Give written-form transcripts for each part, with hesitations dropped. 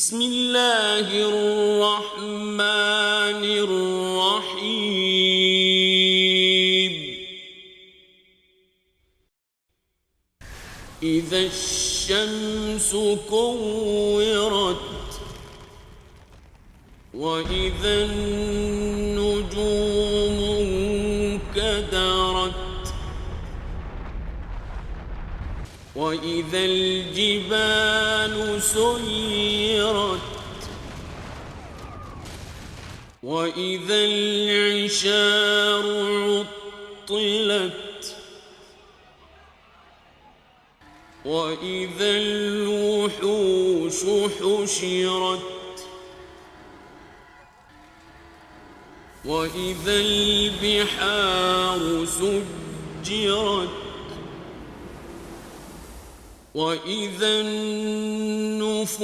بسم الله الرحمن الرحيم إذا الشمس كورت وإذا النجوم انكدرت وإذا الجبال سيرت وإذا العشار عطلت وإذا الوحوش حشرت وإذا البحار سجرت وإذا النفوس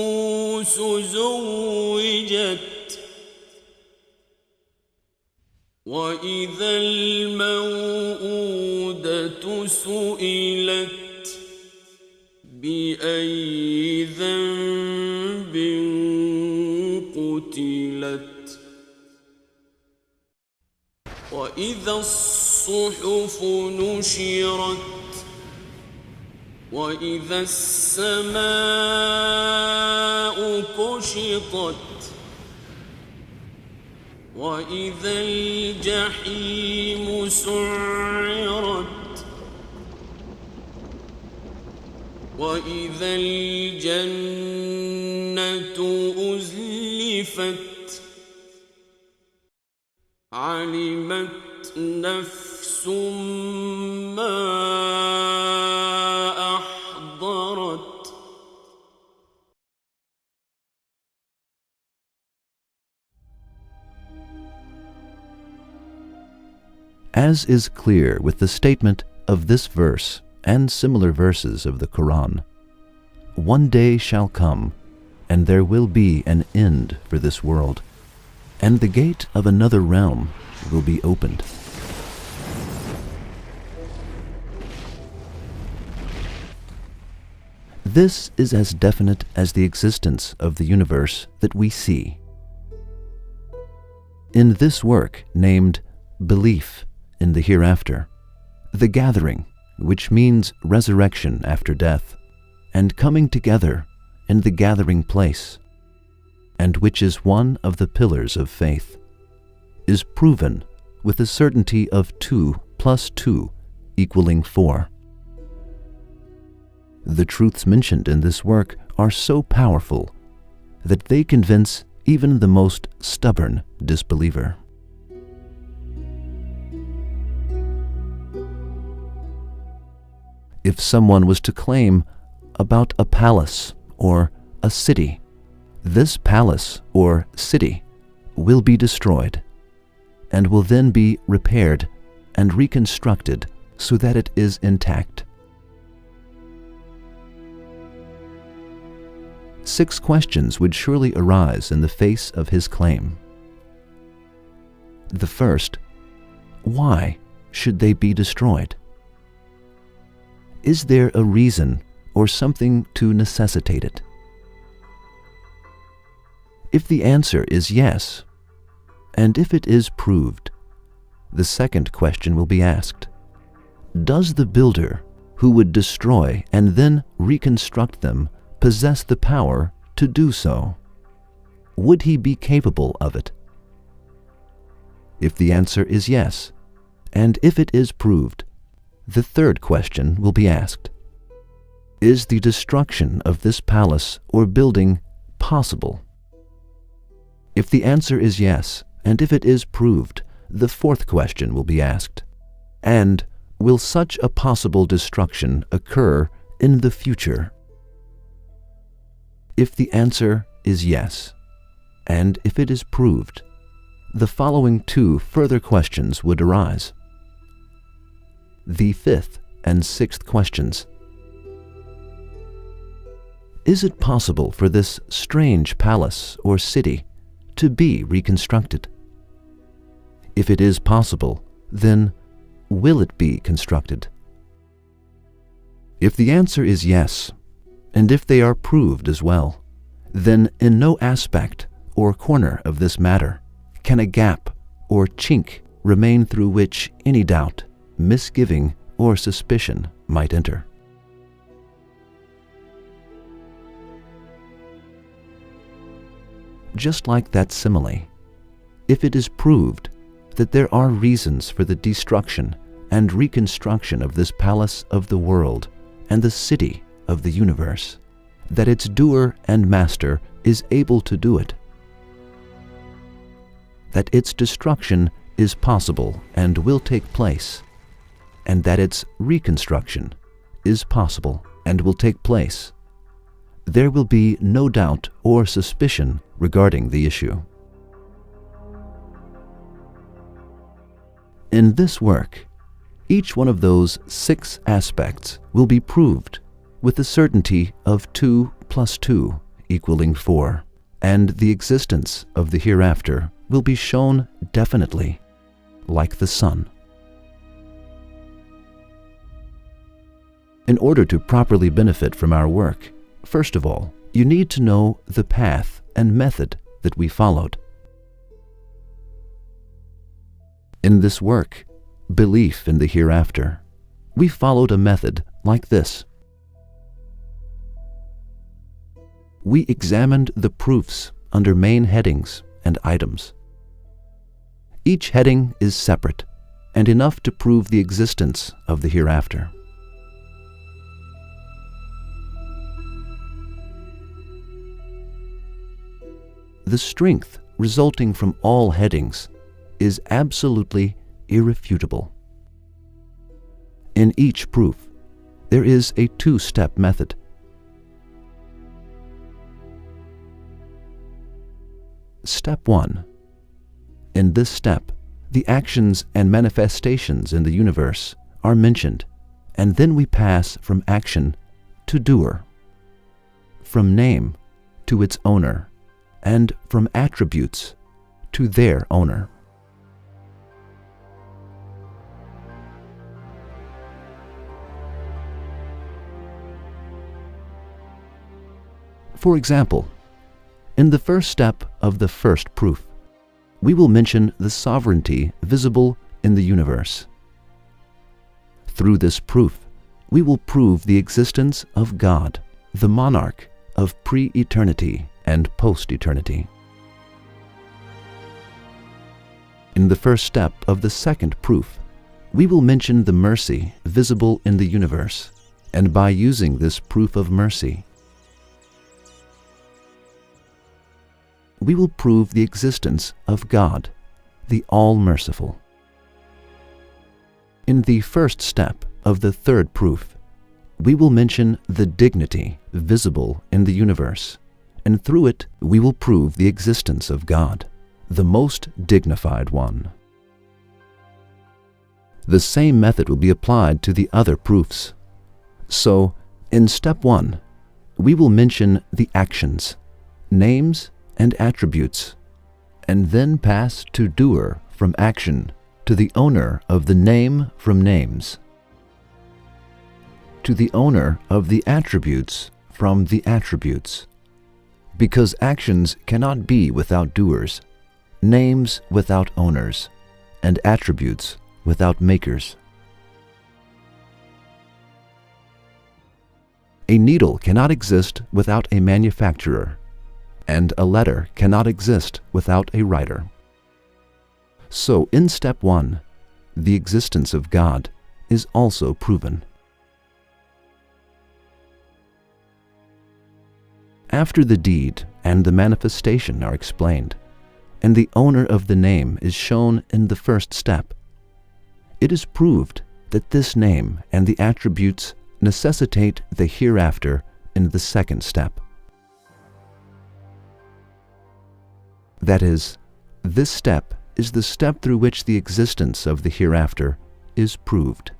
زوجت وإذا الموءودة سئلت بأي ذنب قتلت وإذا الصحف نشرت وإذا السماء كشطت وإذا الجحيم سعرت وإذا الجنة أزلفت علمت نفس ما أحضرت. As is clear with the statement of this verse and similar verses of the Quran, one day shall come, and there will be an end for this world, and the gate of another realm will be opened. This is as definite as the existence of the universe that we see. In this work named Belief in the Hereafter, the gathering, which means resurrection after death, and coming together in the gathering place, and which is one of the pillars of faith, is proven with the certainty of 2 + 2 equaling 4. The truths mentioned in this work are so powerful that they convince even the most stubborn disbeliever. If someone was to claim about a palace or a city, this palace or city will be destroyed and will then be repaired and reconstructed so that it is intact. 6 questions would surely arise in the face of his claim. The first, why should they be destroyed? Is there a reason or something to necessitate it? If the answer is yes, and if it is proved, the second question will be asked. Does the builder who would destroy and then reconstruct them possess the power to do so? Would he be capable of it? If the answer is yes, and if it is proved, the third question will be asked. Is the destruction of this palace or building possible? If the answer is yes, and if it is proved, the fourth question will be asked. And will such a possible destruction occur in the future? If the answer is yes, and if it is proved, the following 2 further questions would arise. The 5th and 6th questions. Is it possible for this strange palace or city to be reconstructed? If it is possible, then will it be constructed? If the answer is yes, and if they are proved as well, then in no aspect or corner of this matter can a gap or chink remain through which any doubt, misgiving, or suspicion might enter. Just like that simile, if it is proved that there are reasons for the destruction and reconstruction of this palace of the world and the city of the universe, that its doer and master is able to do it, that its destruction is possible and will take place, and that its reconstruction is possible and will take place, there will be no doubt or suspicion regarding the issue. In this work, each one of those 6 aspects will be proved with the certainty of 2 + 2 equaling 4, and the existence of the hereafter will be shown definitely, like the sun. In order to properly benefit from our work, first of all, you need to know the path and method that we followed. In this work, Belief in the Hereafter, we followed a method like this. We examined the proofs under main headings and items. Each heading is separate and enough to prove the existence of the hereafter. The strength resulting from all headings is absolutely irrefutable. In each proof, there is a 2-step method. Step 1. In this step, the actions and manifestations in the universe are mentioned, and then we pass from action to doer, from name to its owner, and from attributes to their owner. For example, in the first step of the first proof, we will mention the sovereignty visible in the universe. Through this proof, we will prove the existence of God, the monarch of pre-eternity and post-eternity. In the first step of the second proof, we will mention the mercy visible in the universe, and by using this proof of mercy, we will prove the existence of God, the All-Merciful. In the first step of the third proof, we will mention the dignity visible in the universe, and through it we will prove the existence of God, the most dignified one. The same method will be applied to the other proofs. So, in step 1, we will mention the actions, names, and attributes, and then pass to doer from action to the owner of the name from names, to the owner of the attributes from the attributes, because actions cannot be without doers, names without owners, and attributes without makers. A needle cannot exist without a manufacturer, and a letter cannot exist without a writer. So in step 1, the existence of God is also proven. After the deed and the manifestation are explained, and the owner of the name is shown in the first step, it is proved that this name and the attributes necessitate the hereafter in the second step. That is, this step is the step through which the existence of the hereafter is proved.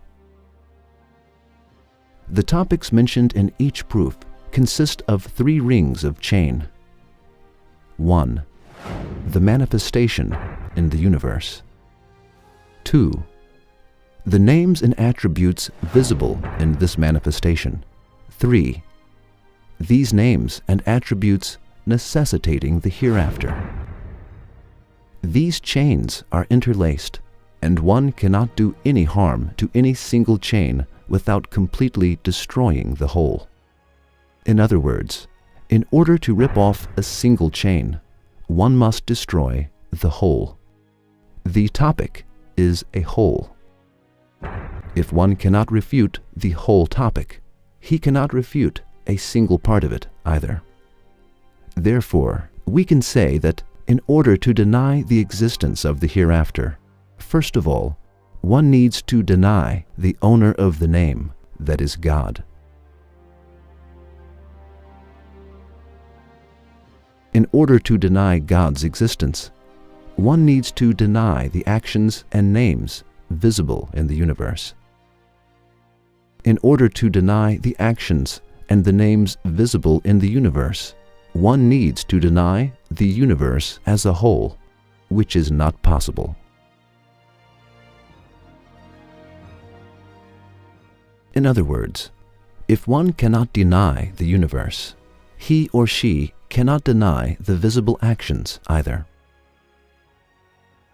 The topics mentioned in each proof consist of 3 rings of chain. 1. The manifestation in the universe. 2. The names and attributes visible in this manifestation. 3. These names and attributes necessitating the hereafter. These chains are interlaced, and one cannot do any harm to any single chain without completely destroying the whole. In other words, in order to rip off a single chain, one must destroy the whole. The topic is a whole. If one cannot refute the whole topic, he cannot refute a single part of it either. Therefore, we can say that in order to deny the existence of the hereafter, first of all, one needs to deny the owner of the name, that is God. In order to deny God's existence, one needs to deny the actions and names visible in the universe. In order to deny the actions and the names visible in the universe, one needs to deny the universe as a whole, which is not possible. In other words, if one cannot deny the universe, he or she cannot deny the visible actions either.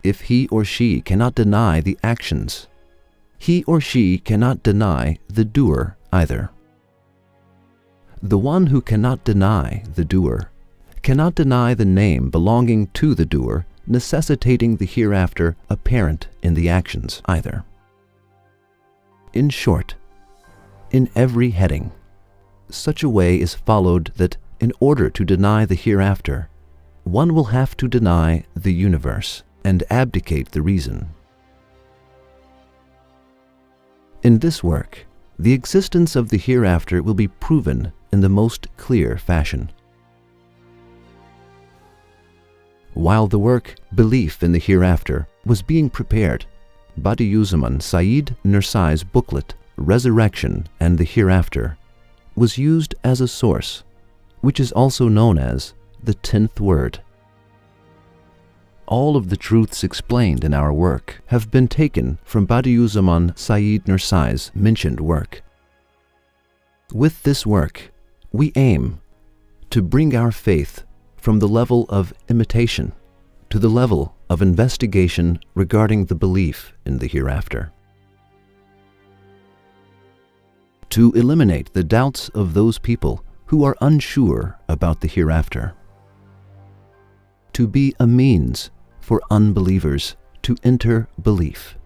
If he or she cannot deny the actions, he or she cannot deny the doer either. The one who cannot deny the doer cannot deny the name belonging to the doer, necessitating the hereafter apparent in the actions either. In short, in every heading, such a way is followed that in order to deny the hereafter, one will have to deny the universe and abdicate the reason. In this work, the existence of the hereafter will be proven in the most clear fashion. While the work Belief in the Hereafter was being prepared, Badiüzzaman Said Nursai's booklet Resurrection and the Hereafter was used as a source, which is also known as the 10th word. All of the truths explained in our work have been taken from Badiüzzaman Said Nursai's mentioned work. With this work, we aim to bring our faith from the level of imitation to the level of investigation regarding the belief in the hereafter. To eliminate the doubts of those people who are unsure about the hereafter. To be a means for unbelievers to enter belief.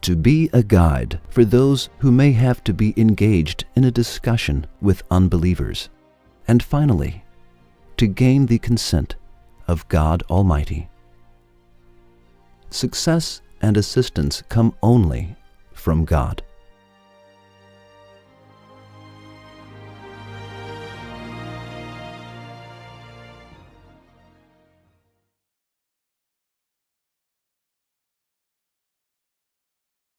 To be a guide for those who may have to be engaged in a discussion with unbelievers. And finally, to gain the consent of God Almighty. Success and assistance come only from God.